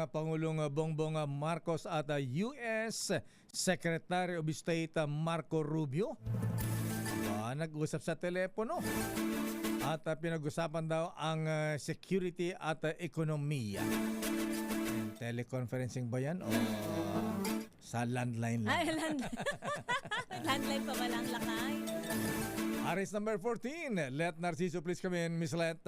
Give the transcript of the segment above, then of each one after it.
Pangulong Bongbong Marcos at US Secretary of State Marco Rubio. Nag-usap sa telepono at pinag-usapan daw ang security at ekonomiya. Teleconferencing ba yan o sa landline lang? Ay, landline pa ba lang lakay? Aris number 14, Let Narciso please come in, Miss Let.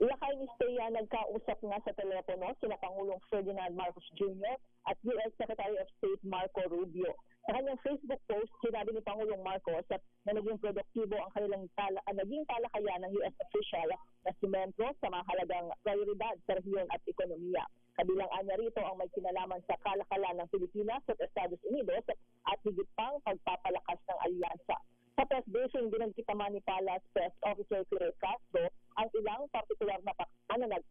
Lakay ni Stea, nagkausap nga sa telepono sina Pangulong Ferdinand Marcos Jr. at US Secretary of State Marco Rubio. Sa kanyang Facebook post, sinabi ni Pangulong Marcos na naging produktibo ang kanilang naging talakayan ng US official na sumentro sa mahalagang prioridad sa rehiyon at ekonomiya. Kabilang anya rito ang may kinalaman sa kalakalan ng Pilipinas at Estados Unidos at higit pang pagpapalakas ng alyansa. Sa press briefing, binanggit naman ni Palace Press Officer Claire Castro ang ilang partikular na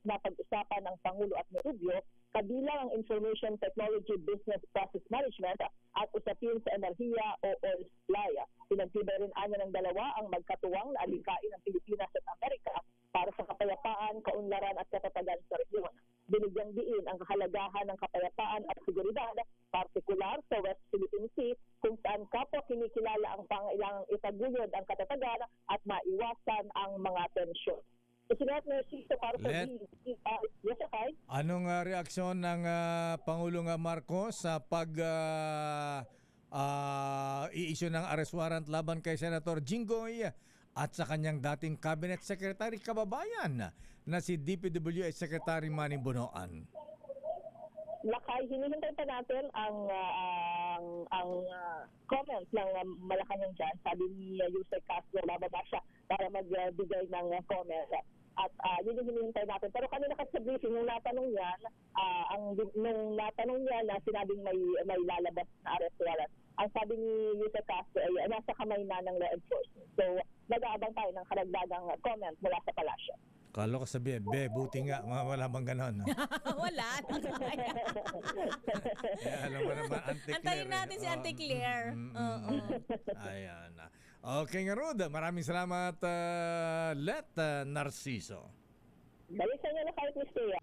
napag-usapan ng Pangulo at ni Rubio, kabilang ang Information Technology Business Process Management at usapin sa enerhiya o oil supply. Pinagtibay rin anya ng dalawa ang magkatuwang na alikain ng Pilipinas at Amerika para sa kapayapaan, kaunlaran at katatagan sa rehiyon. Binigyang diin ang kahalagahan ng kapayapaan at seguridad, partikular sa West Philippine Sea, kung saan kapwa kinikilala ang pangailangang itaguyod ang katatagan at maiwasan ang mga tensyon. Sinat na siya para sa yes, okay? Anong reaksyon ng Pangulong Marcos sa i-issue ng arrest warrant laban kay Senator Jinggoy at sa kanyang dating Cabinet Secretary kababayan na si DPWH Secretary Manny Bonoan? Lakay, hinihintay pa natin ang comments ng Malacanang dyan. Sabi ni Yusek Castro, bababa siya para magbigay ng comment. At yun yung hinihintay natin. Pero kanina kasi sa briefing, nung natanong niya, na sinabing may lalabas na arrest warrant, ang sabi ni Yusek Castro ay nasa kamay na ng law enforcement. So, nag-aabang tayo ng karagdagang comment mula sa palasyo. Kala ko sabihin, buti nga, wala bang ganon? Wala. Alam mo naman, Auntie Claire. Antayin natin si Auntie Claire. Ayan. Okay nga, Rod. Maraming salamat, Let Narciso. Balik sa inyo na kahit ni Stea.